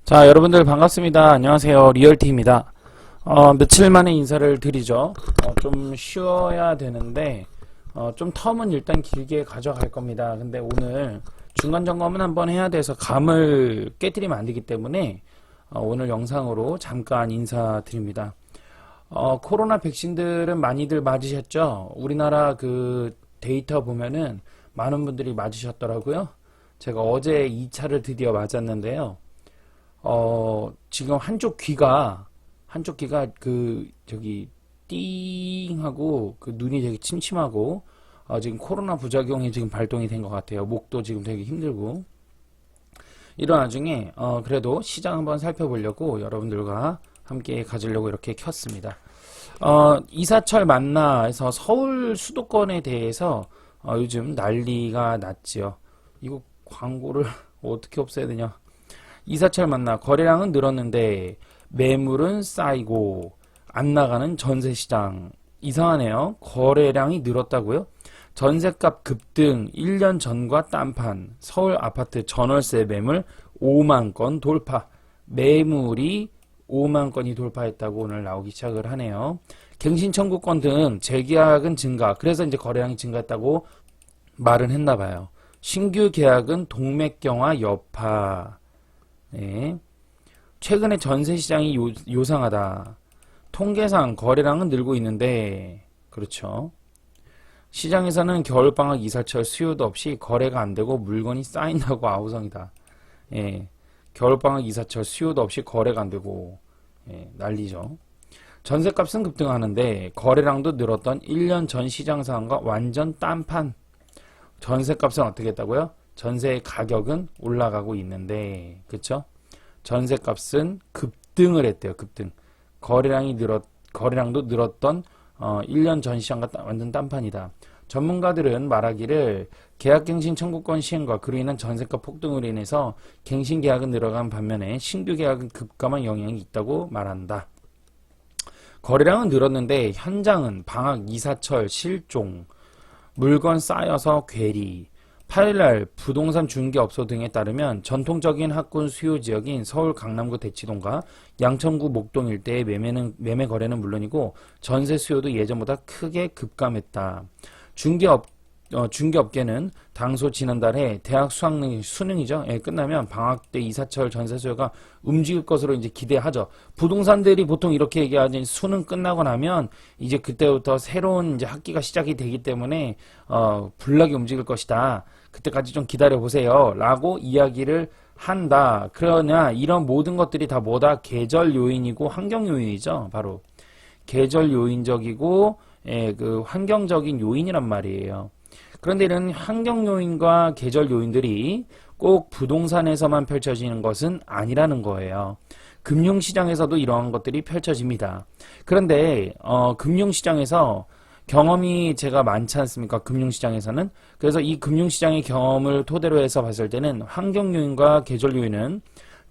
자, 여러분들 반갑습니다. 안녕하세요. 리얼티입니다. 며칠 만에 인사를 드리죠. 좀 쉬어야 되는데, 좀 텀은 일단 길게 가져갈 겁니다. 근데 오늘 중간 점검은 한번 해야 돼서 감을 깨뜨리면 안 되기 때문에, 오늘 영상으로 잠깐 인사드립니다. 코로나 백신들은 많이들 맞으셨죠? 우리나라 그 데이터 보면은 많은 분들이 맞으셨더라고요. 제가 어제 2차를 드디어 맞았는데요. 지금 한쪽 귀가 띵 하고 눈이 되게 침침하고, 지금 코로나 부작용이 지금 발동이 된 것 같아요. 목도 지금 되게 힘들고. 이런 와중에, 그래도 시장 한번 살펴보려고 여러분들과 함께 가지려고 이렇게 켰습니다. 이사철 만나에서 서울 수도권에 대해서, 요즘 난리가 났지요. 이거 광고를 어떻게 없애야 되냐. 이사철 만나 거래량은 늘었는데 매물은 쌓이고 안 나가는 전세시장. 이상하네요. 거래량이 늘었다고요? 전세값 급등 1년 전과 딴판. 서울 아파트 전월세 매물 5만 건 돌파. 매물이 5만 건이 돌파했다고 오늘 나오기 시작을 하네요. 갱신 청구권 등 재계약은 증가. 그래서 이제 거래량이 증가했다고 말은 했나 봐요. 신규 계약은 동맥경화 여파. 네. 최근에 전세시장이 요상하다. 통계상 거래량은 늘고 있는데, 그렇죠. 시장에서는 겨울방학 이사철 수요도 없이 거래가 안 되고 물건이 쌓인다고 아우성이다. 예. 겨울방학 이사철 수요도 없이 거래가 안 되고, 예, 난리죠. 전세값은 급등하는데 거래량도 늘었던 1년 전 시장 상황과 완전 딴판. 전세값은 어떻게 했다고요? 전세 가격은 올라가고 있는데, 그쵸? 전세값은 급등을 했대요, 급등. 거래량도 늘었던, 1년 전 시장과 완전 딴판이다. 전문가들은 말하기를 계약갱신 청구권 시행과 그로 인한 전세값 폭등으로 인해서 갱신 계약은 늘어간 반면에 신규 계약은 급감한 영향이 있다고 말한다. 거래량은 늘었는데 현장은 방학, 이사철, 실종, 물건 쌓여서 괴리, 8일날 부동산 중개업소 등에 따르면 전통적인 학군 수요 지역인 서울 강남구 대치동과 양천구 목동 일대의 매매 거래는 물론이고 전세 수요도 예전보다 크게 급감했다. 중개업계는 당소 지난달에 대학 수능이죠. 예, 끝나면 방학 때 이사철 전세 수요가 움직일 것으로 이제 기대하죠. 부동산들이 보통 이렇게 얘기하지, 수능 끝나고 나면 이제 그때부터 새로운 이제 학기가 시작이 되기 때문에 불나게 움직일 것이다. 그때까지 좀 기다려 보세요. 라고 이야기를 한다. 그러나 이런 모든 것들이 다 뭐다? 계절 요인이고 환경 요인이죠. 바로 계절 요인적이고, 예, 그 환경적인 요인이란 말이에요. 그런데 이런 환경 요인과 계절 요인들이 꼭 부동산에서만 펼쳐지는 것은 아니라는 거예요. 금융시장에서도 이러한 것들이 펼쳐집니다. 그런데 금융시장에서 경험이 제가 많지 않습니까? 금융시장에서는. 그래서 이 금융시장의 경험을 토대로 해서 봤을 때는 환경 요인과 계절 요인은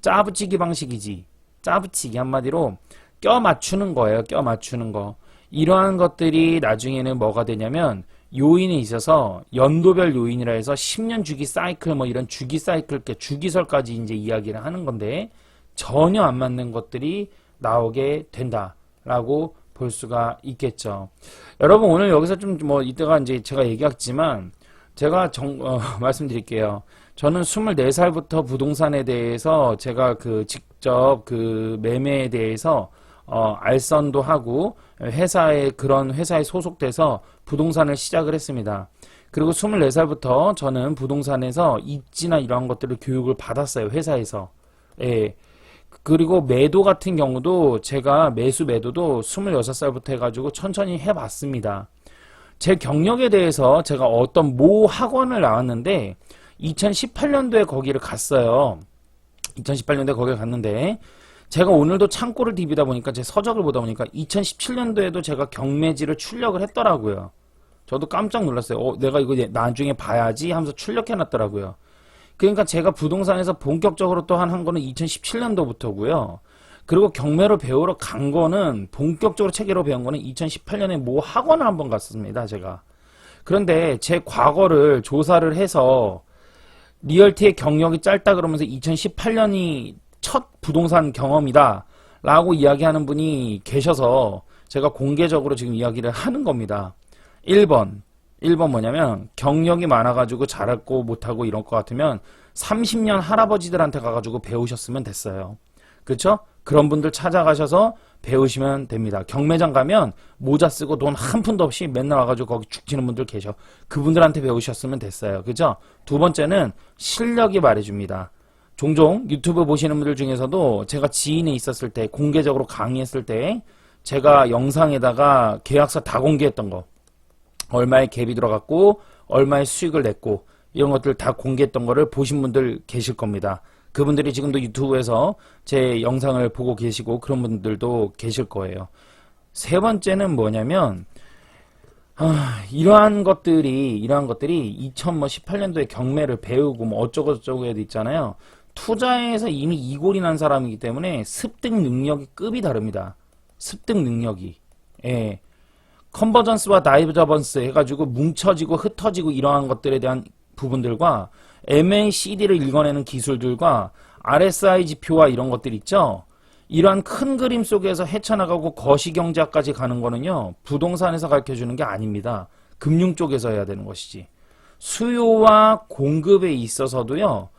짜붙이기 방식이지. 짜붙이기 한마디로 껴 맞추는 거예요. 껴 맞추는 거. 이러한 것들이 나중에는 뭐가 되냐면 요인에 있어서 연도별 요인이라 해서 10년 주기 사이클 뭐 이런 주기 사이클, 주기설까지 이제 이야기를 하는 건데 전혀 안 맞는 것들이 나오게 된다라고 볼 수가 있겠죠. 여러분 오늘 여기서 좀 뭐 이따가 이제 제가 얘기했지만 제가 말씀드릴게요. 저는 24살부터 부동산에 대해서 제가 직접 매매에 대해서 알선도 하고 그런 회사에 소속돼서 부동산을 시작을 했습니다. 그리고 24살부터 저는 부동산에서 입지나 이런 것들을 교육을 받았어요. 회사에서. 예. 그리고 매도 같은 경우도 제가 매도도 26살부터 해가지고 천천히 해봤습니다. 제 경력에 대해서 제가 어떤 모 학원을 나왔는데 2018년도에 거기를 갔어요. 2018년도에 거기를 갔는데 제가 오늘도 창고를 디비다 보니까 제 서적을 보다 보니까 2017년도에도 제가 경매지를 출력을 했더라고요. 저도 깜짝 놀랐어요. 내가 이거 나중에 봐야지 하면서 출력해놨더라고요. 그러니까 제가 부동산에서 본격적으로 또 한 거는 2017년도부터고요. 그리고 경매로 배우러 간 거는 본격적으로 체계로 배운 거는 2018년에 모 학원을 한번 갔습니다. 제가. 그런데 제 과거를 조사를 해서 리얼티의 경력이 짧다 그러면서 2018년이 첫 부동산 경험이다 라고 이야기하는 분이 계셔서 제가 공개적으로 지금 이야기를 하는 겁니다. 1번 뭐냐면 경력이 많아가지고 잘하고 못하고 이런 것 같으면 30년 할아버지들한테 가가지고 배우셨으면 됐어요. 그렇죠? 그런 분들 찾아가셔서 배우시면 됩니다. 경매장 가면 모자 쓰고 돈 한 푼도 없이 맨날 와가지고 거기 죽치는 분들 계셔. 그분들한테 배우셨으면 됐어요. 그죠? 두 번째는 실력이 말해줍니다. 종종 유튜브 보시는 분들 중에서도 제가 지인이 있었을 때 공개적으로 강의했을 때 제가 영상에다가 계약서 다 공개했던 거, 얼마의 갭이 들어갔고 얼마의 수익을 냈고 이런 것들 다 공개했던 거를 보신 분들 계실 겁니다. 그분들이 지금도 유튜브에서 제 영상을 보고 계시고 그런 분들도 계실 거예요. 세 번째는 뭐냐면 이러한 것들이 2018년도에 경매를 배우고 뭐 어쩌고저쩌고 해도 있잖아요. 투자에서 이미 이골이 난 사람이기 때문에 습득 능력이 급이 다릅니다. 습득 능력이. 예. 컨버전스와 다이버전스 해가지고 뭉쳐지고 흩어지고 이러한 것들에 대한 부분들과 MACD를 읽어내는 기술들과 RSI 지표와 이런 것들 있죠. 이러한 큰 그림 속에서 헤쳐나가고 거시경제학까지 가는 거는요. 부동산에서 가르쳐주는 게 아닙니다. 금융 쪽에서 해야 되는 것이지. 수요와 공급에 있어서도요.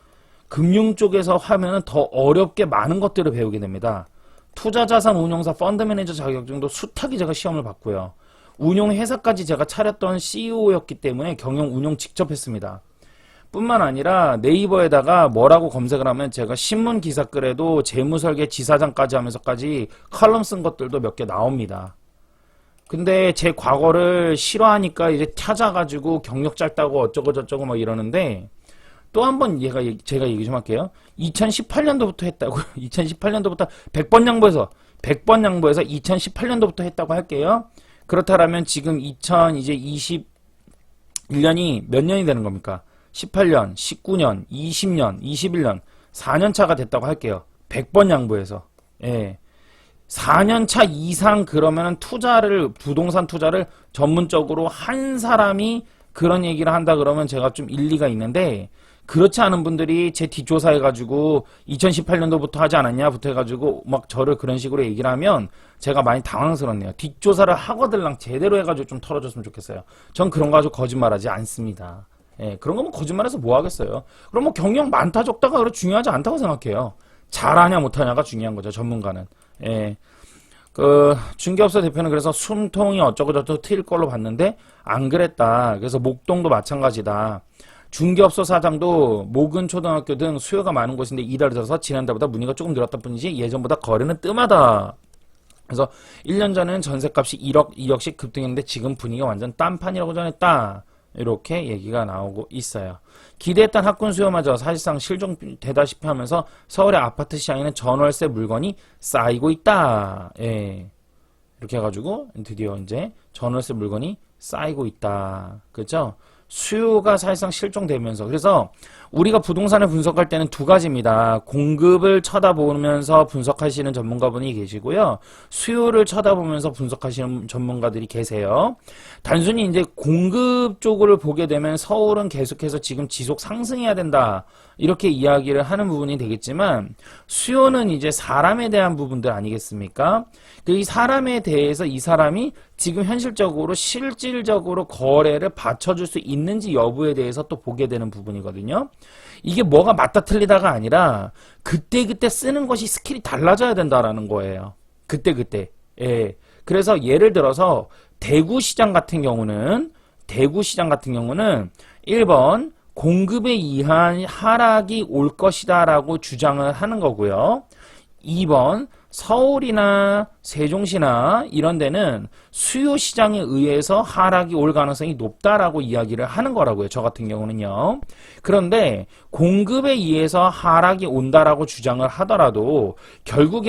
금융 쪽에서 하면은 더 어렵게 많은 것들을 배우게 됩니다. 투자자산 운용사 펀드 매니저 자격증도 숱하게 제가 시험을 봤고요. 운용회사까지 제가 차렸던 CEO였기 때문에 경영 운용 직접 했습니다. 뿐만 아니라 네이버에다가 뭐라고 검색을 하면 제가 신문 기사글에도 재무설계 지사장까지 하면서까지 칼럼 쓴 것들도 몇 개 나옵니다. 근데 제 과거를 싫어하니까 이제 찾아가지고 경력 짧다고 어쩌고저쩌고 막 이러는데 또 한 번 제가 얘기 좀 할게요. 2018년도부터 했다고요. 2018년도부터 100번 양보해서 2018년도부터 했다고 할게요. 그렇다면 지금 2021년이 몇 년이 되는 겁니까? 18년, 19년, 20년, 21년, 4년 차가 됐다고 할게요. 100번 양보해서. 예. 4년 차 이상 그러면은 부동산 투자를 전문적으로 한 사람이 그런 얘기를 한다 그러면 제가 좀 일리가 있는데, 그렇지 않은 분들이 제 뒷조사해가지고 2018년도부터 하지 않았냐부터 해가지고 막 저를 그런 식으로 얘기를 하면 제가 많이 당황스럽네요. 뒷조사를 하거들랑 제대로 해가지고 좀 털어줬으면 좋겠어요. 전 그런 거 가지고 거짓말하지 않습니다. 예, 그런 거면 거짓말해서 뭐 하겠어요. 그럼 뭐 경력 많다 적다가 그래 중요하지 않다고 생각해요. 잘하냐 못하냐가 중요한 거죠. 전문가는. 예. 중개업소 대표는 그래서 숨통이 어쩌고저쩌고 트일 걸로 봤는데 안 그랬다. 그래서 목동도 마찬가지다. 중개업소 사장도 모근 초등학교 등 수요가 많은 곳인데 이달 들어서 지난달보다 문의가 조금 늘었다 뿐이지 예전보다 거래는 뜸하다. 그래서 1년 전에는 전세값이 1억, 2억씩 급등했는데 지금 분위기가 완전 딴판이라고 전했다. 이렇게 얘기가 나오고 있어요. 기대했던 학군 수요마저 사실상 실종되다시피 하면서 서울의 아파트 시장에는 전월세 물건이 쌓이고 있다. 예. 이렇게 해가지고 드디어 이제 전월세 물건이 쌓이고 있다. 그렇죠? 수요가 사실상 실종되면서 그래서 우리가 부동산을 분석할 때는 두 가지입니다. 공급을 쳐다보면서 분석하시는 전문가분이 계시고요. 수요를 쳐다보면서 분석하시는 전문가들이 계세요. 단순히 이제 공급 쪽을 보게 되면 서울은 계속해서 지금 지속 상승해야 된다. 이렇게 이야기를 하는 부분이 되겠지만 수요는 이제 사람에 대한 부분들 아니겠습니까? 이 사람에 대해서 이 사람이 지금 현실적으로 실질적으로 거래를 받쳐줄 수 있는지 여부에 대해서 또 보게 되는 부분이거든요. 이게 뭐가 맞다 틀리다가 아니라 그때그때 쓰는 것이 스킬이 달라져야 된다라는 거예요. 그때그때. 예. 그래서 예를 들어서 대구시장 같은 경우는 1번 공급에 의한 하락이 올 것이다 라고 주장을 하는 거고요. 2번 서울이나 세종시나 이런 데는 수요 시장에 의해서 하락이 올 가능성이 높다라고 이야기를 하는 거라고요. 저 같은 경우는요. 그런데 공급에 의해서 하락이 온다라고 주장을 하더라도 결국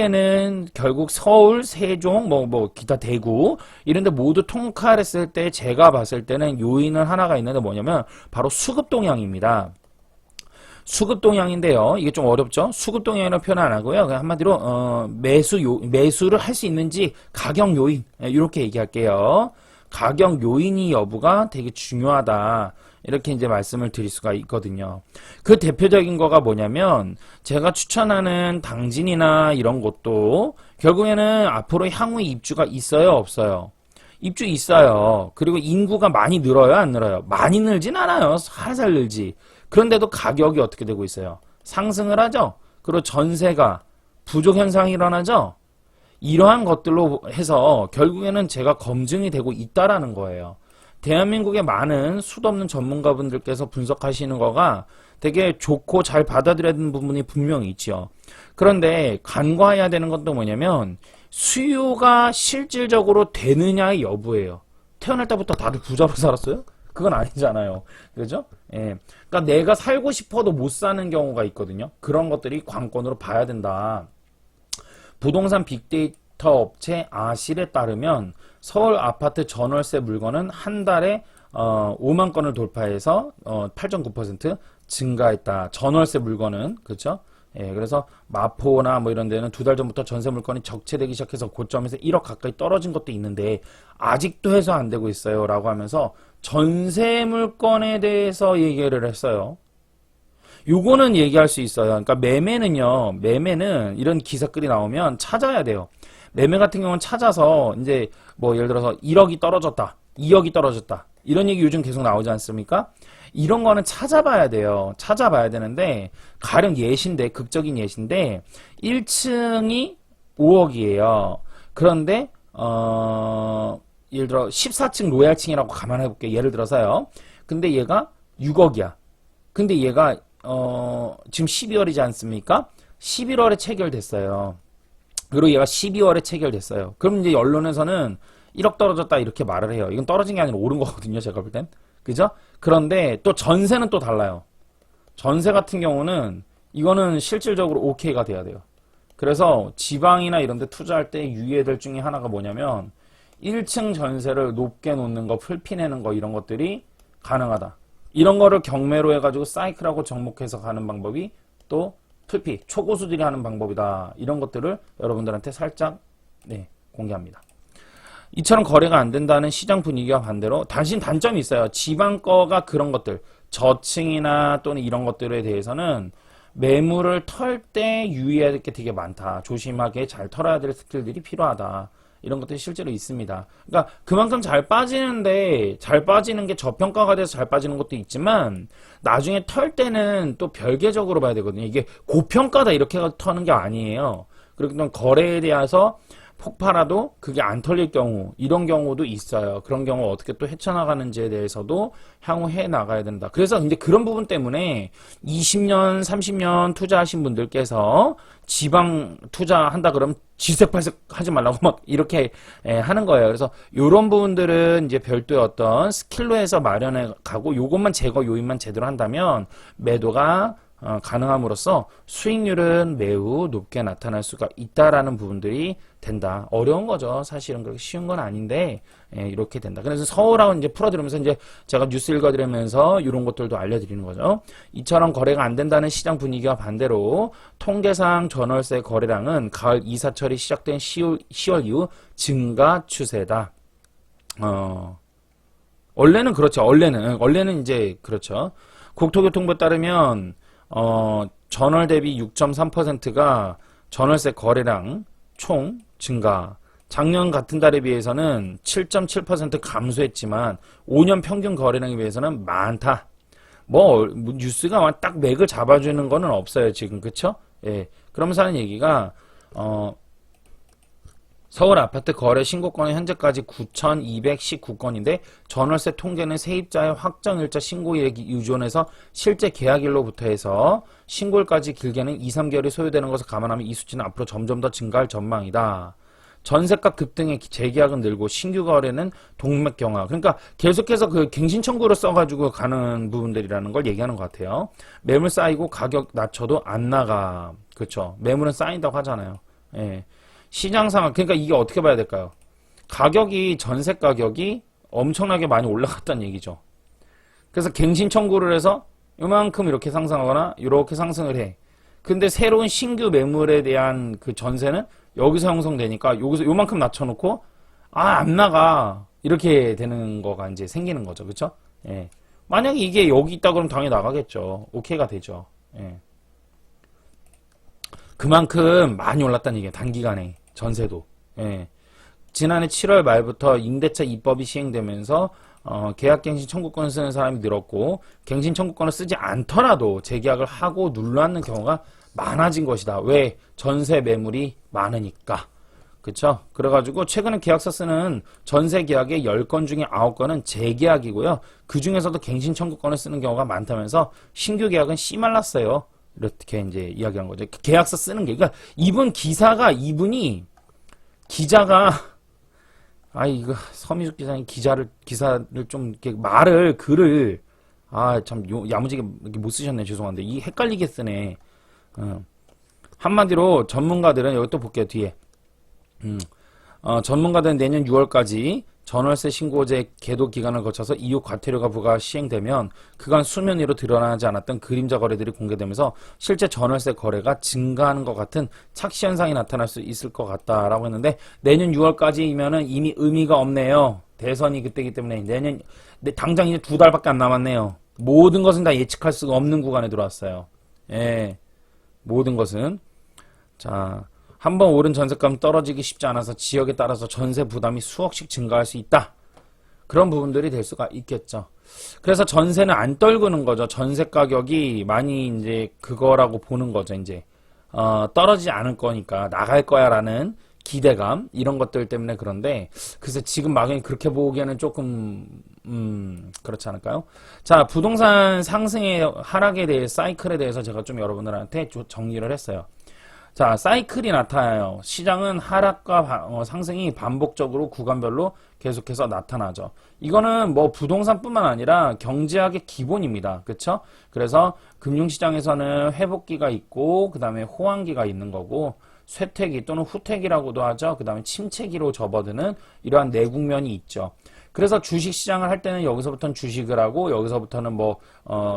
서울, 세종, 기타 대구 이런 데 모두 통칼했을 때 제가 봤을 때는 요인은 하나가 있는데 뭐냐면 바로 수급 동향입니다. 수급 동향인데요. 이게 좀 어렵죠? 수급 동향이라는 표현 안 하고요. 그냥 한마디로 매수를 할 수 있는지 가격 요인 이렇게 얘기할게요. 가격 요인이 여부가 되게 중요하다. 이렇게 이제 말씀을 드릴 수가 있거든요. 그 대표적인 거가 뭐냐면 제가 추천하는 당진이나 이런 곳도 결국에는 앞으로 향후 입주가 있어요, 없어요? 입주 있어요. 그리고 인구가 많이 늘어요, 안 늘어요? 많이 늘진 않아요. 살살 늘지. 그런데도 가격이 어떻게 되고 있어요? 상승을 하죠. 그리고 전세가 부족 현상이 일어나죠. 이러한 것들로 해서 결국에는 제가 검증이 되고 있다라는 거예요. 대한민국의 많은 수도 없는 전문가분들께서 분석하시는 거가 되게 좋고 잘 받아들여야 되는 부분이 분명히 있죠. 그런데 간과해야 되는 것도 뭐냐면 수요가 실질적으로 되느냐의 여부예요. 태어날 때부터 다들 부자로 살았어요? 그건 아니잖아요. 그죠? 예. 그러니까 내가 살고 싶어도 못 사는 경우가 있거든요. 그런 것들이 관건으로 봐야 된다. 부동산 빅데이터 업체 아실에 따르면 서울 아파트 전월세 물건은 한 달에 5만 건을 돌파해서 8.9% 증가했다. 전월세 물건은 그렇죠? 예, 그래서 마포나 뭐 이런 데는 두 달 전부터 전세 물건이 적체되기 시작해서 고점에서 1억 가까이 떨어진 것도 있는데 아직도 해소 안 되고 있어요. 라고 하면서 전세 물건에 대해서 얘기를 했어요. 요거는 얘기할 수 있어요. 그러니까 매매는요. 매매는 이런 기사글이 나오면 찾아야 돼요. 매매 같은 경우는 찾아서 이제 뭐 예를 들어서 1억이 떨어졌다. 2억이 떨어졌다. 이런 얘기 요즘 계속 나오지 않습니까? 이런 거는 찾아봐야 돼요. 찾아봐야 되는데 가령 예시인데 극적인 예시인데 1층이 5억이에요. 그런데 예를 들어 14층 로얄층이라고 감안해 볼게요. 예를 들어서요. 근데 얘가 6억이야. 근데 얘가 지금 12월이지 않습니까? 11월에 체결됐어요. 그리고 얘가 12월에 체결됐어요. 그럼 이제 언론에서는 1억 떨어졌다 이렇게 말을 해요. 이건 떨어진 게 아니라 오른 거거든요. 제가 볼 땐. 그죠? 그런데 또 전세는 또 달라요. 전세 같은 경우는 이거는 실질적으로 오케이가 돼야 돼요. 그래서 지방이나 이런 데 투자할 때 유의해야 될 중에 하나가 뭐냐면 1층 전세를 높게 놓는 거, 풀피내는 거 이런 것들이 가능하다. 이런 거를 경매로 해가지고 사이클하고 접목해서 가는 방법이 또 풀피, 초고수들이 하는 방법이다. 이런 것들을 여러분들한테 살짝 공개합니다. 이처럼 거래가 안 된다는 시장 분위기와 반대로 단신 단점이 있어요. 지방 거가 그런 것들, 저층이나 또는 이런 것들에 대해서는 매물을 털 때 유의해야 될 게 되게 많다. 조심하게 잘 털어야 될 스킬들이 필요하다. 이런 것들이 실제로 있습니다. 그러니까 그만큼 잘 빠지는데 잘 빠지는 게 저평가가 돼서 잘 빠지는 것도 있지만 나중에 털 때는 또 별개적으로 봐야 되거든요. 이게 고평가다 이렇게 터는 게 아니에요. 그리고 거래에 대해서 폭발하도 그게 안 털릴 경우 이런 경우도 있어요. 그런 경우 어떻게 또 헤쳐나가는지에 대해서도 향후 해 나가야 된다. 그래서 이제 그런 부분 때문에 20년 30년 투자하신 분들께서 지방 투자한다 그러면 질색팔색 하지 말라고 막 이렇게 하는 거예요. 그래서 이런 부분들은 이제 별도의 어떤 스킬로 해서 마련해 가고 요것만 제거 요인만 제대로 한다면 매도가 가능함으로써 수익률은 매우 높게 나타날 수가 있다라는 부분들이 된다. 어려운 거죠. 사실은 그렇게 쉬운 건 아닌데 이렇게 된다. 그래서 서울하고 이제 풀어드리면서 이제 제가 뉴스 읽어드리면서 이런 것들도 알려드리는 거죠. 이처럼 거래가 안 된다는 시장 분위기와 반대로 통계상 전월세 거래량은 가을 이사철이 시작된 10월 이후 증가 추세다. 원래는 그렇죠. 원래는 이제 그렇죠. 국토교통부에 따르면 전월 대비 6.3%가 전월세 거래량 총 증가. 작년 같은 달에 비해서는 7.7% 감소했지만 5년 평균 거래량에 비해서는 많다. 뭐 뉴스가 딱 맥을 잡아주는 거는 없어요 지금. 그쵸? 예. 그러면서 하는 얘기가 서울 아파트 거래 신고건은 현재까지 9,219건인데 전월세 통계는 세입자의 확정일자 신고일에 유존해서 실제 계약일로부터 해서 신고일까지 길게는 2, 3개월이 소요되는 것을 감안하면 이 수치는 앞으로 점점 더 증가할 전망이다. 전세가 급등에 재계약은 늘고 신규 거래는 동맥경화. 그러니까 계속해서 그 갱신 청구를 써가지고 가는 부분들이라는 걸 얘기하는 것 같아요. 매물 쌓이고 가격 낮춰도 안 나가. 그렇죠. 매물은 쌓인다고 하잖아요. 예. 시장 상황, 그러니까 이게 어떻게 봐야 될까요? 가격이, 전세 가격이 엄청나게 많이 올라갔다는 얘기죠. 그래서 갱신 청구를 해서 요만큼 이렇게 상승하거나 이렇게 상승을 해. 근데 새로운 신규 매물에 대한 그 전세는 여기서 형성되니까 여기서 요만큼 낮춰놓고 안 나가. 이렇게 되는 거가 이제 생기는 거죠. 그쵸? 예. 만약에 이게 여기 있다 그러면 당연히 나가겠죠. 오케이가 되죠. 예. 그만큼 많이 올랐다는 얘기예요. 단기간에 전세도. 예. 지난해 7월 말부터 임대차 입법이 시행되면서 계약갱신 청구권을 쓰는 사람이 늘었고 갱신 청구권을 쓰지 않더라도 재계약을 하고 눌러앉는 경우가 많아진 것이다. 왜? 전세 매물이 많으니까. 그쵸? 그래가지고 최근에 계약서 쓰는 전세 계약의 10건 중에 9건은 재계약이고요. 그 중에서도 갱신 청구권을 쓰는 경우가 많다면서 신규 계약은 씨말랐어요. 이렇게 이제 이야기한 거죠. 계약서 쓰는 게. 그러니까 이분이 기자가 이거 서미숙 기자님 기사를 좀 이렇게 글을 참 야무지게 이렇게 못 쓰셨네. 죄송한데 이 헷갈리게 쓰네. 한마디로 전문가들은 여기 또 볼게요. 뒤에. 전문가들은 내년 6월까지 전월세 신고제 계도 기간을 거쳐서 이후 과태료가 부과 시행되면 그간 수면 위로 드러나지 않았던 그림자 거래들이 공개되면서 실제 전월세 거래가 증가하는 것 같은 착시 현상이 나타날 수 있을 것 같다라고 했는데 내년 6월까지이면은 이미 의미가 없네요. 대선이 그때이기 때문에 당장 이제 2달밖에 안 남았네요. 모든 것은 다 예측할 수가 없는 구간에 들어왔어요. 예, 모든 것은. 자, 한번 오른 전세값은 떨어지기 쉽지 않아서 지역에 따라서 전세 부담이 수억씩 증가할 수 있다. 그런 부분들이 될 수가 있겠죠. 그래서 전세는 안 떨구는 거죠. 전세 가격이 많이 이제 그거라고 보는 거죠. 이제 떨어지지 않을 거니까 나갈 거야라는 기대감 이런 것들 때문에. 그런데 그래서 지금 막연히 그렇게 보기에는 조금 그렇지 않을까요? 자, 부동산 상승의 하락에 대해 사이클에 대해서 제가 좀 여러분들한테 정리를 했어요. 자, 사이클이 나타나요. 시장은 하락과 상승이 반복적으로 구간별로 계속해서 나타나죠. 이거는 뭐 부동산뿐만 아니라 경제학의 기본입니다. 그렇죠? 그래서 금융시장에서는 회복기가 있고 그 다음에 호황기가 있는 거고 쇠퇴기 또는 후퇴기라고도 하죠. 그 다음에 침체기로 접어드는 이러한 내국면이 있죠. 그래서 주식시장을 할 때는 여기서부터는 주식을 하고 여기서부터는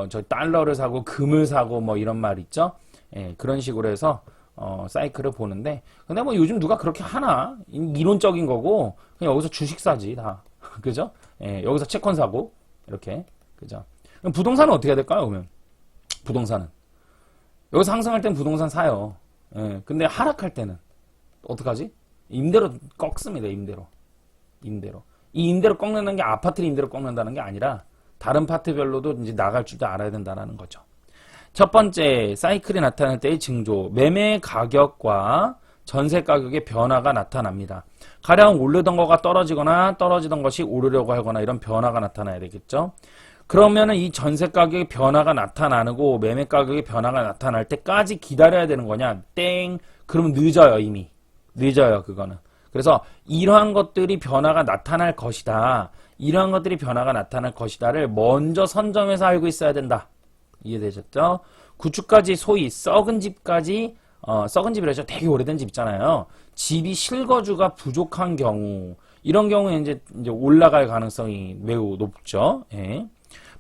저 달러를 사고 금을 사고 뭐 이런 말 있죠. 예, 그런 식으로 해서 사이클을 보는데, 근데 뭐 요즘 누가 그렇게 하나? 이론적인 거고, 그냥 여기서 주식 사지, 다. 그죠? 예, 여기서 채권 사고, 이렇게. 그죠? 그럼 부동산은 어떻게 해야 될까요, 그러면? 부동산은. 여기서 상승할 땐 부동산 사요. 예, 근데 하락할 때는, 어떡하지? 임대로 꺾습니다, 임대로. 이 임대로 꺾는다는 게 아파트를 임대로 꺾는다는 게 아니라, 다른 파트별로도 이제 나갈 줄도 알아야 된다는 거죠. 첫 번째, 사이클이 나타날 때의 징조, 매매 가격과 전세 가격의 변화가 나타납니다. 가령 오르던 거가 떨어지거나 떨어지던 것이 오르려고 하거나 이런 변화가 나타나야 되겠죠. 그러면은 이 전세 가격의 변화가 나타나고 매매 가격의 변화가 나타날 때까지 기다려야 되는 거냐? 땡. 그러면 늦어요, 이미. 늦어요, 그거는. 그래서 이러한 것들이 변화가 나타날 것이다. 이러한 것들이 변화가 나타날 것이다를 먼저 선점해서 알고 있어야 된다. 이해되셨죠? 구축까지 소위 썩은 집까지 썩은 집이라죠. 되게 오래된 집 있잖아요. 집이 실거주가 부족한 경우 이런 경우에 이제 올라갈 가능성이 매우 높죠. 예.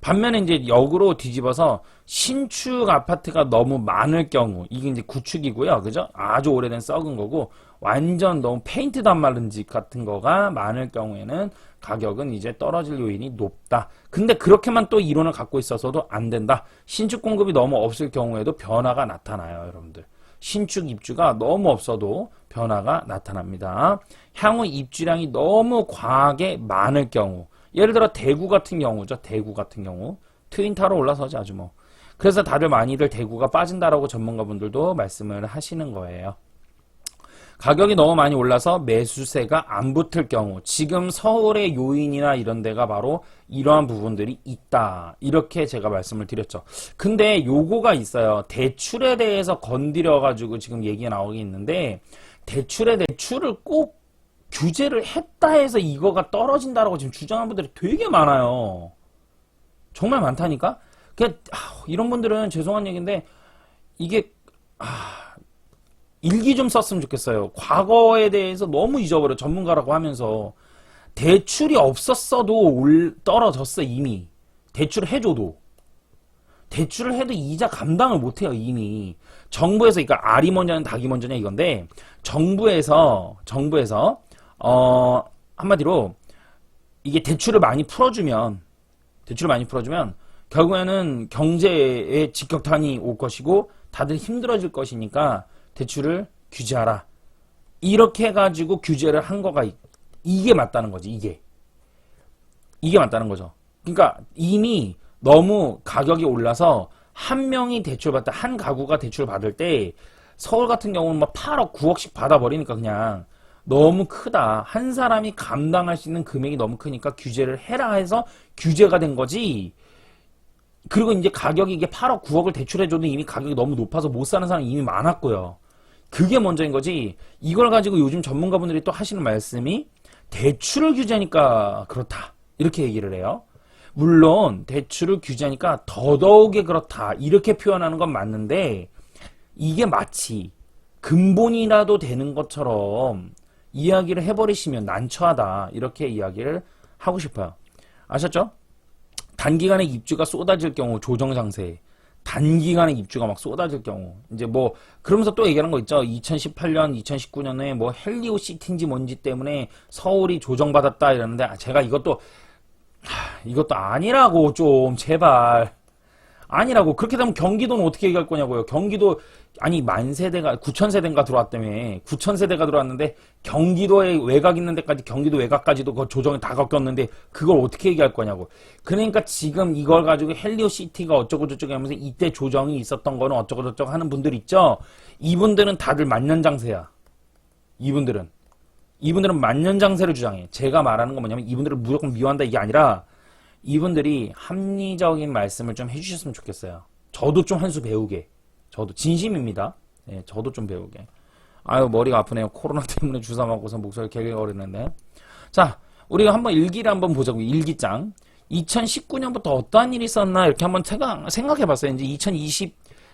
반면에 이제 역으로 뒤집어서 신축 아파트가 너무 많을 경우 이게 이제 구축이고요. 그죠? 아주 오래된 썩은 거고 완전 너무 페인트도 안 마른 집 같은 거가 많을 경우에는 가격은 이제 떨어질 요인이 높다. 근데 그렇게만 또 이론을 갖고 있어서도 안 된다. 신축 공급이 너무 없을 경우에도 변화가 나타나요, 여러분들. 신축 입주가 너무 없어도 변화가 나타납니다. 향후 입주량이 너무 과하게 많을 경우, 예를 들어 대구 같은 경우죠. 대구 같은 경우 트윈타로 올라서지 아주 뭐. 그래서 다들 많이들 대구가 빠진다라고 전문가분들도 말씀을 하시는 거예요. 가격이 너무 많이 올라서 매수세가 안 붙을 경우, 지금 서울의 요인이나 이런 데가 바로 이러한 부분들이 있다. 이렇게 제가 말씀을 드렸죠. 근데 요거가 있어요. 대출에 대해서 건드려가지고 지금 얘기가 나오고 있는데, 대출을 꼭 규제를 했다 해서 이거가 떨어진다라고 지금 주장하는 분들이 되게 많아요. 정말 많다니까? 이런 분들은 죄송한 얘기인데, 이게, 일기 좀 썼으면 좋겠어요. 과거에 대해서 너무 잊어버려. 전문가라고 하면서. 대출이 없었어도 떨어졌어, 이미. 대출을 해줘도. 대출을 해도 이자 감당을 못해요, 이미. 정부에서, 그러니까 알이 먼저냐, 닭이 먼저냐 이건데, 정부에서, 한마디로, 이게 대출을 많이 풀어주면, 대출을 많이 풀어주면 결국에는 경제에 직격탄이 올 것이고 다들 힘들어질 것이니까 대출을 규제하라. 이렇게 해가지고 규제를 한 거가 이게 맞다는 거지. 이게 맞다는 거죠. 그러니까 이미 너무 가격이 올라서 한 명이 대출 받다 한 가구가 대출 받을 때 서울 같은 경우는 막 8억, 9억씩 받아버리니까 그냥 너무 크다. 한 사람이 감당할 수 있는 금액이 너무 크니까 규제를 해라 해서 규제가 된 거지. 그리고 이제 가격이 이게 8억, 9억을 대출해줘도 이미 가격이 너무 높아서 못 사는 사람이 이미 많았고요. 그게 먼저인 거지. 이걸 가지고 요즘 전문가분들이 또 하시는 말씀이 대출을 규제하니까 그렇다. 이렇게 얘기를 해요. 물론 대출을 규제하니까 더더욱이 그렇다. 이렇게 표현하는 건 맞는데 이게 마치 근본이라도 되는 것처럼 이야기를 해버리시면 난처하다. 이렇게 이야기를 하고 싶어요. 아셨죠? 단기간에 입주가 쏟아질 경우 조정장세, 단기간에 입주가 막 쏟아질 경우 이제 뭐 그러면서 또 얘기하는 거 있죠. 2018년, 2019년에 뭐 헬리오 시티인지 뭔지 때문에 서울이 조정받았다 이러는데 제가 이것도 아니라고 좀 제발 아니라고. 그렇게 되면 경기도는 어떻게 얘기할 거냐고요. 경기도 아니 만세대가 9,000세대인가 들어왔다며. 9,000세대가 들어왔는데 경기도에 외곽 있는 데까지 경기도 외곽까지도 그 조정이 다 겪었는데 그걸 어떻게 얘기할 거냐고. 그러니까 지금 이걸 가지고 헬리오시티가 어쩌고 저쩌고 하면서 이때 조정이 있었던 거는 어쩌고 저쩌고 하는 분들 있죠. 이분들은 다들 만년장세야. 이분들은 만년장세를 주장해. 제가 말하는 건 뭐냐면 이분들을 무조건 미워한다 이게 아니라 이분들이 합리적인 말씀을 좀 해주셨으면 좋겠어요. 저도 좀 한 수 배우게. 저도 진심입니다. 네, 저도 좀 배우게. 아유 머리가 아프네요. 코로나 때문에 주사 맞고서 목소리 개개거리는데. 자, 우리가 한번 일기를 한번 보자고. 일기장. 2019년부터 어떠한 일이 있었나 이렇게 한번 생각해봤어요. 이제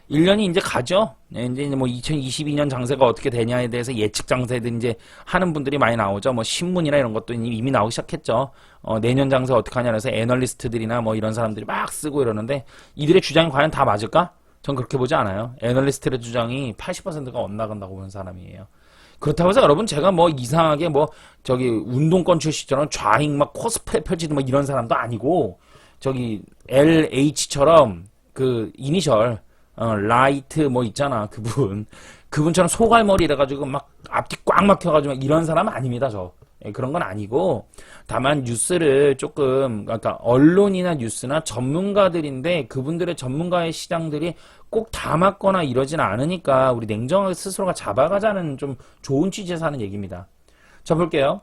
2021년이 이제 가죠. 네, 이제 뭐 2022년 장세가 어떻게 되냐에 대해서 예측 장세들 이제 하는 분들이 많이 나오죠. 뭐 신문이나 이런 것도 이미 나오기 시작했죠. 내년 장세 어떻게 하냐 해서 애널리스트들이나 뭐 이런 사람들이 막 쓰고 이러는데 이들의 주장이 과연 다 맞을까? 전 그렇게 보지 않아요. 애널리스트의 주장이 80%가 엇나간다고 보는 사람이에요. 그렇다고 해서 여러분 제가 뭐 이상하게 뭐 저기 운동권 출신처럼 좌익 막 코스프레 펼치는 뭐 이런 사람도 아니고 저기 LH처럼 그 이니셜 라이트 뭐 있잖아 그분처럼 소갈머리 이래가지고 막 앞뒤 꽉 막혀가지고 이런 사람 아닙니다. 저 그런 건 아니고 다만 뉴스를 조금 그러니까 언론이나 뉴스나 전문가들인데 그분들의 전문가의 시장들이 꼭 다 맞거나 이러진 않으니까 우리 냉정하게 스스로가 잡아가자는 좀 좋은 취지에서 하는 얘기입니다. 자 볼게요.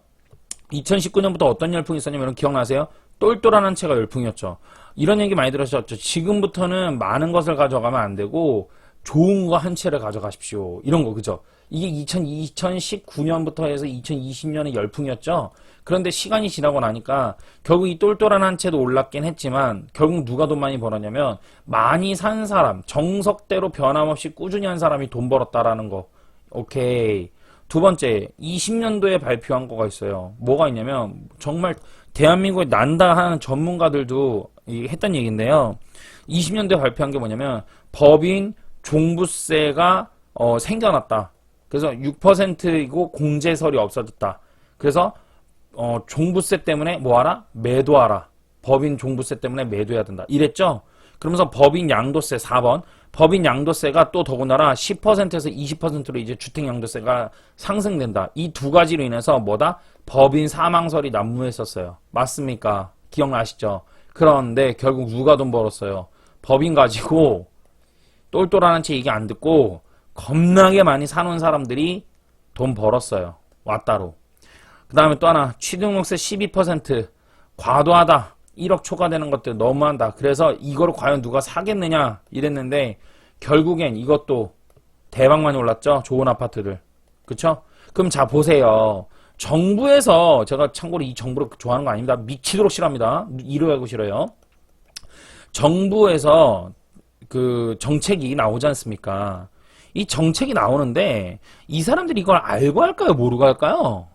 2019년부터 어떤 열풍이 있었냐면 기억나세요? 똘똘한 한 채가 열풍이었죠. 이런 얘기 많이 들으셨죠. 지금부터는 많은 것을 가져가면 안 되고 좋은 거 한 채를 가져가십시오. 이런 거 그죠? 이게 2019년부터 해서 2020년의 열풍이었죠. 그런데 시간이 지나고 나니까 결국 이 똘똘한 한 채도 올랐긴 했지만 결국 누가 돈 많이 벌었냐면 많이 산 사람, 정석대로 변함없이 꾸준히 한 사람이 돈 벌었다라는 거. 오케이. 두 번째, 20년도에 발표한 거가 있어요. 뭐가 있냐면 정말 대한민국에 난다 하는 전문가들도 했던 얘기인데요. 20년도에 발표한 게 뭐냐면 법인 종부세가 생겨났다. 그래서 6%이고 공제설이 없어졌다. 그래서 종부세 때문에 뭐하라? 매도하라. 법인 종부세 때문에 매도해야 된다. 이랬죠? 그러면서 법인 양도세 4번. 법인 양도세가 또 더군다나 10%에서 20%로 이제 주택 양도세가 상승된다. 이 두 가지로 인해서 뭐다? 법인 사망설이 난무했었어요. 맞습니까? 기억나시죠? 그런데 결국 누가 돈 벌었어요? 법인 가지고 똘똘한 채 얘기 안 듣고 겁나게 많이 사놓은 사람들이 돈 벌었어요. 왔다로. 그 다음에 또 하나 취등록세 12% 과도하다. 1억 초과되는 것들 너무한다. 그래서 이거를 과연 누가 사겠느냐 이랬는데 결국엔 이것도 대박 많이 올랐죠. 좋은 아파트들. 그쵸? 그럼 자 보세요. 정부에서 제가 참고로 이 정부를 좋아하는 거 아닙니다. 미치도록 싫어합니다. 이를 알고 싫어요. 정부에서 그 정책이 나오지 않습니까? 이 정책이 나오는데 이 사람들이 이걸 알고 할까요? 모르고 할까요?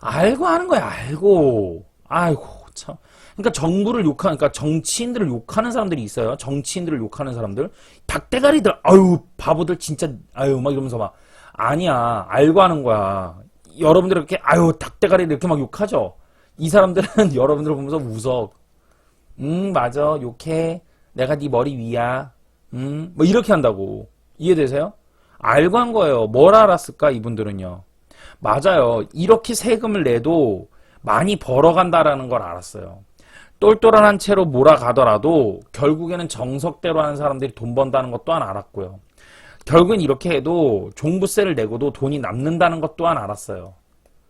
알고 하는 거야. 알고. 아이고 참. 그러니까 정부를 욕하는, 그러니까 정치인들을 욕하는 사람들이 있어요. 정치인들을 욕하는 사람들. 닭대가리들, 아유, 바보들, 진짜, 아유, 막 이러면서 막. 아니야. 알고 하는 거야. 여러분들 이렇게, 아유, 닭대가리들 이렇게 막 욕하죠? 이 사람들은 여러분들을 보면서 웃어. 맞아. 욕해. 내가 네 머리 위야. 뭐 이렇게 한다고. 이해되세요? 알고 한 거예요. 뭘 알았을까, 이분들은요. 맞아요. 이렇게 세금을 내도 많이 벌어간다라는 걸 알았어요. 똘똘한 채로 몰아가더라도 결국에는 정석대로 하는 사람들이 돈 번다는 것 또한 알았고요. 결국엔 이렇게 해도 종부세를 내고도 돈이 남는다는 것 또한 알았어요.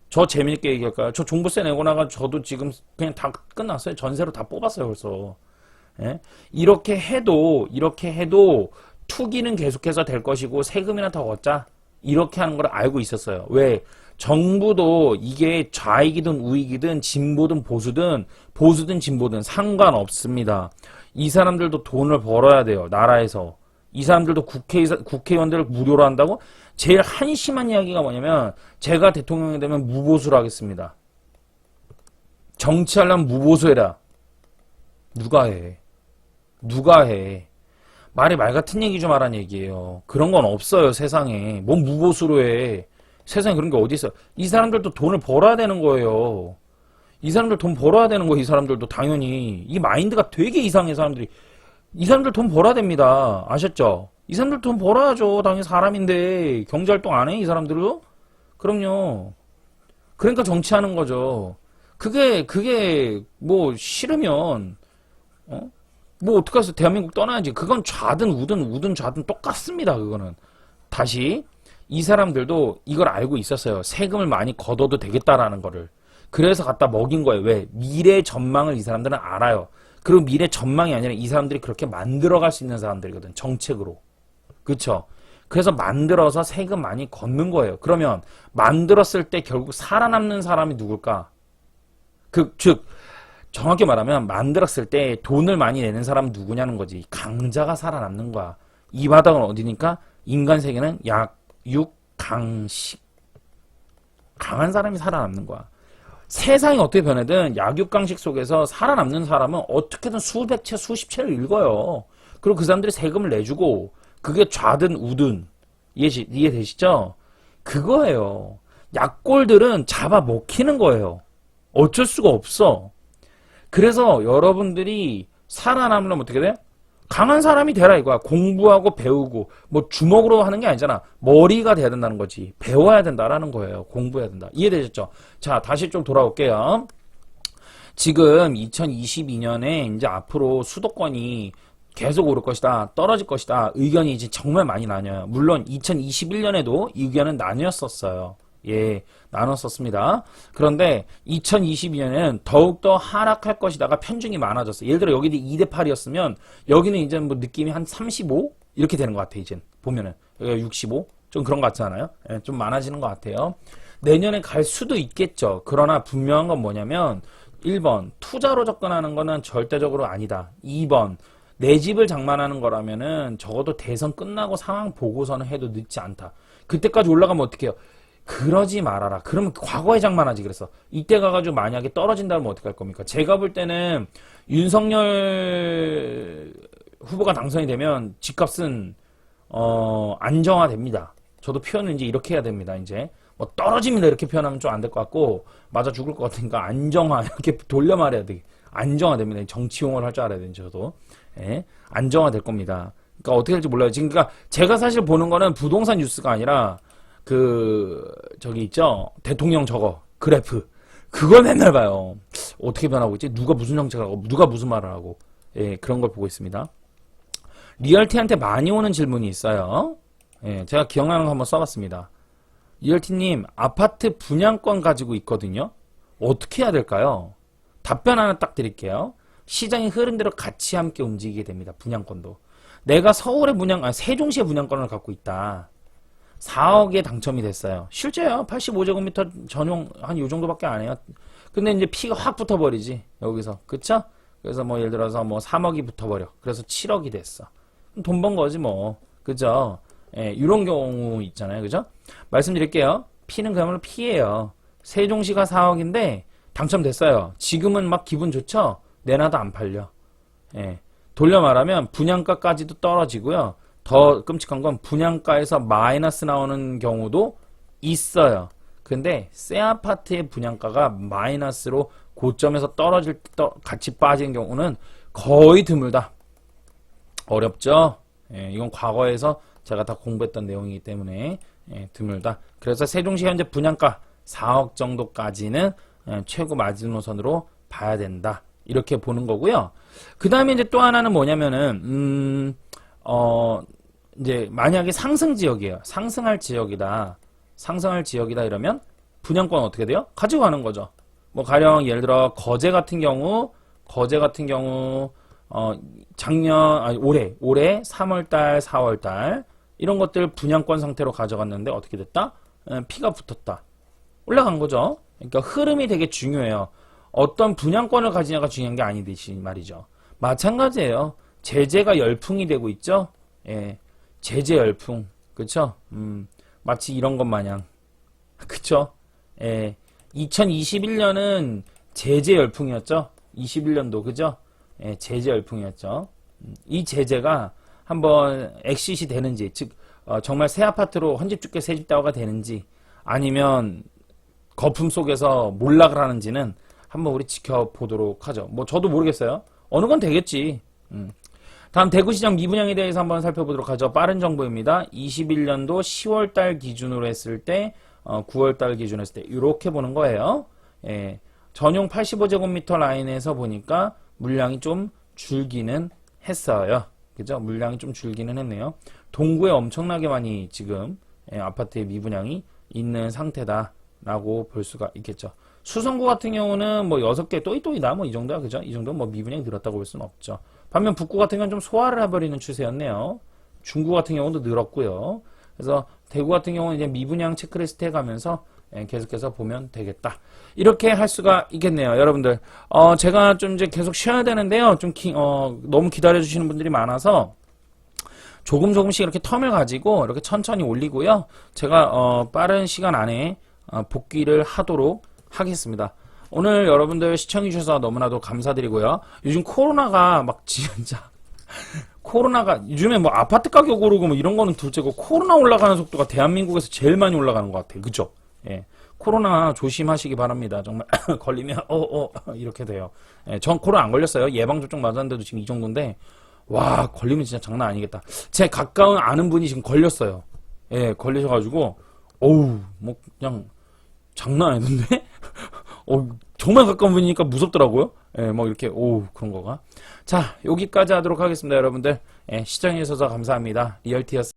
저 재밌게 얘기할까요? 저 종부세 내고 나가 저도 지금 그냥 다 끝났어요. 전세로 다 뽑았어요, 벌써. 예? 이렇게 해도 투기는 계속해서 될 것이고 세금이나 더 걷자. 이렇게 하는 걸 알고 있었어요. 왜? 정부도 이게 좌익이든 우익이든 진보든 보수든 진보든 상관없습니다. 이 사람들도 돈을 벌어야 돼요. 나라에서. 이 사람들도 국회의원들을 무료로 한다고? 제일 한심한 이야기가 뭐냐면 제가 대통령이 되면 무보수로 하겠습니다. 정치하려면 무보수해라. 누가 해? 누가 해? 말이 말 같은 얘기 좀 하라는 얘기예요. 그런 건 없어요, 세상에. 뭔 무보수로 해. 세상에 그런 게 어디 있어. 이 사람들도 돈을 벌어야 되는 거예요. 이 사람들 돈 벌어야 되는 거예요, 이 사람들도 당연히. 이 마인드가 되게 이상해, 사람들이. 이 사람들 돈 벌어야 됩니다. 아셨죠? 이 사람들 돈 벌어야죠. 당연히 사람인데 경제활동 안 해? 이 사람들도? 그럼요. 그러니까 정치하는 거죠. 그게 뭐 싫으면 뭐 어떡하겠어. 대한민국 떠나야지. 그건 좌든 우든 좌든 똑같습니다. 그거는. 다시 이 사람들도 이걸 알고 있었어요. 세금을 많이 걷어도 되겠다라는 거를. 그래서 갖다 먹인 거예요. 왜? 미래 전망을 이 사람들은 알아요. 그리고 미래 전망이 아니라 이 사람들이 그렇게 만들어갈 수 있는 사람들이거든. 정책으로. 그쵸? 그래서 만들어서 세금 많이 걷는 거예요. 그러면 만들었을 때 결국 살아남는 사람이 누굴까? 즉 정확히 말하면 만들었을 때 돈을 많이 내는 사람은 누구냐는 거지. 강자가 살아남는 거야. 이 바닥은 어디니까? 인간 세계는 약육강식. 강한 사람이 살아남는 거야. 세상이 어떻게 변해든 약육강식 속에서 살아남는 사람은 어떻게든 수백 채, 수십 채를 읽어요. 그리고 그 사람들이 세금을 내주고 그게 좌든 우든 이해되시죠? 그거예요. 약골들은 잡아먹히는 거예요. 어쩔 수가 없어. 그래서 여러분들이 살아남으려면 어떻게 돼? 강한 사람이 되라 이거야. 공부하고 배우고 뭐 주먹으로 하는 게 아니잖아. 머리가 돼야 된다는 거지. 배워야 된다라는 거예요. 공부해야 된다. 이해되셨죠? 자, 다시 좀 돌아올게요. 지금 2022년에 이제 앞으로 수도권이 계속 오를 것이다. 떨어질 것이다. 의견이 이제 정말 많이 나뉘어요. 물론 2021년에도 의견은 나뉘었었어요. 예, 나눴었습니다. 그런데 2022년에는 더욱더 하락할 것이다가 편중이 많아졌어요. 예를 들어 여기 2대8이었으면 여기는 이제 뭐 느낌이 한 35? 이렇게 되는 것 같아, 이젠. 보면은. 여기가 65? 좀 그런 것 같지 않아요? 예, 좀 많아지는 것 같아요. 내년에 갈 수도 있겠죠. 그러나 분명한 건 뭐냐면 1번, 투자로 접근하는 거는 절대적으로 아니다. 2번, 내 집을 장만하는 거라면은 적어도 대선 끝나고 상황 보고서는 해도 늦지 않다. 그때까지 올라가면 어떡해요? 그러지 말아라. 그러면 과거에 장만하지 그랬어. 이때 가가지고 만약에 떨어진다면 어떡할 겁니까? 제가 볼 때는 윤석열 후보가 당선이 되면 집값은 안정화됩니다. 저도 표현을 이제 이렇게 해야 됩니다. 이제 뭐 떨어집니다 이렇게 표현하면 좀 안 될 것 같고 맞아 죽을 것 같으니까 안정화 이렇게 돌려 말해야 돼. 안정화됩니다. 정치 용어를 할 줄 알아야 되는지 저도. 예, 안정화될 겁니다. 그러니까 어떻게 될지 몰라요. 지금 그러니까 제가 사실 보는 거는 부동산 뉴스가 아니라 저기 있죠? 대통령 저거, 그래프. 그걸 맨날 봐요. 어떻게 변하고 있지? 누가 무슨 정책을 하고, 누가 무슨 말을 하고. 예, 그런 걸 보고 있습니다. 리얼티한테 많이 오는 질문이 있어요. 예, 제가 기억나는 거 한번 써봤습니다. 리얼티님, 아파트 분양권 가지고 있거든요? 어떻게 해야 될까요? 답변 하나 딱 드릴게요. 시장의 흐름대로 같이 함께 움직이게 됩니다. 분양권도. 내가 서울의 세종시의 분양권을 갖고 있다. 4억에 당첨이 됐어요. 실제요. 85제곱미터 전용 한 요 정도밖에 안 해요. 근데 이제 피가 확 붙어버리지. 여기서. 그쵸? 그래서 뭐 예를 들어서 뭐 3억이 붙어버려. 그래서 7억이 됐어. 돈 번 거지 뭐. 그죠? 예, 이런 경우 있잖아요. 그죠? 말씀드릴게요. 피는 그야말로 피예요. 세종시가 4억인데 당첨됐어요. 지금은 막 기분 좋죠? 내놔도 안 팔려. 예. 돌려 말하면 분양가까지도 떨어지고요. 더 끔찍한 건 분양가에서 마이너스 나오는 경우도 있어요. 근데 새 아파트의 분양가가 마이너스로 고점에서 떨어질 때 같이 빠지는 경우는 거의 드물다. 어렵죠? 예, 이건 과거에서 제가 다 공부했던 내용이기 때문에 드물다. 그래서 세종시 현재 분양가 4억 정도까지는 최고 마지노선으로 봐야 된다. 이렇게 보는 거고요. 그 다음에 이제 또 하나는 뭐냐면은 이제 만약에 상승 지역이에요. 상승할 지역이다. 상승할 지역이다 이러면 분양권 어떻게 돼요? 가지고 가는 거죠. 뭐 가령 예를 들어 거제 같은 경우 올해 3월달 4월달 이런 것들 분양권 상태로 가져갔는데 어떻게 됐다? 피가 붙었다. 올라간 거죠. 그러니까 흐름이 되게 중요해요. 어떤 분양권을 가지냐가 중요한 게 아니듯이 말이죠. 마찬가지예요. 제재가 열풍이 되고 있죠. 예, 제재 열풍, 그렇죠? 마치 이런 것 마냥, 그렇죠? 예, 2021년은 제재 열풍이었죠. 21년도 그죠? 예, 제재 열풍이었죠. 이 제재가 한번 엑싯이 되는지, 즉 정말 새 아파트로 헌집주택 세집다워가 되는지 아니면 거품 속에서 몰락을 하는지는 한번 우리 지켜보도록 하죠. 뭐 저도 모르겠어요. 어느 건 되겠지. 다음 대구시장 미분양에 대해서 한번 살펴보도록 하죠. 빠른 정보입니다. 21년도 10월달 기준으로 했을 때 9월달 기준으로 했을 때 이렇게 보는 거예요. 예, 전용 85제곱미터 라인에서 보니까 물량이 좀 줄기는 했어요. 그죠? 물량이 좀 줄기는 했네요. 동구에 엄청나게 많이 지금 아파트의 미분양이 있는 상태다라고 볼 수가 있겠죠. 수성구 같은 경우는 뭐 6개 또이또이다 뭐 이 정도야. 그죠? 이 정도는 뭐 미분양이 늘었다고 볼 수는 없죠. 반면 북구 같은 경우는 좀 소화를 해버리는 추세였네요. 중구 같은 경우도 늘었고요. 그래서 대구 같은 경우는 이제 미분양 체크리스트 해가면서 계속해서 보면 되겠다. 이렇게 할 수가 있겠네요. 여러분들. 제가 좀 이제 계속 쉬어야 되는데요. 너무 기다려주시는 분들이 많아서 조금씩 이렇게 텀을 가지고 이렇게 천천히 올리고요. 제가 빠른 시간 안에 복귀를 하도록 하겠습니다. 오늘 여러분들 시청해주셔서 너무나도 감사드리고요. 요즘 코로나가 막 진짜 코로나가 요즘에 뭐 아파트 가격 오르고 뭐 이런 거는 둘째고 코로나 올라가는 속도가 대한민국에서 제일 많이 올라가는 것 같아요. 그죠? 예. 코로나 조심하시기 바랍니다. 정말 걸리면 이렇게 돼요. 예, 전 코로나 안 걸렸어요. 예방접종 맞았는데도 지금 이 정도인데 와 걸리면 진짜 장난 아니겠다. 제 가까운 아는 분이 지금 걸렸어요. 예, 걸리셔가지고 어우 뭐 그냥 장난 아니던데? 정말 가까운 분이니까 무섭더라고요. 예, 뭐 이렇게 그런 거가. 자, 여기까지 하도록 하겠습니다, 여러분들. 예, 시청해 주셔서 감사합니다. 리얼티였습니다.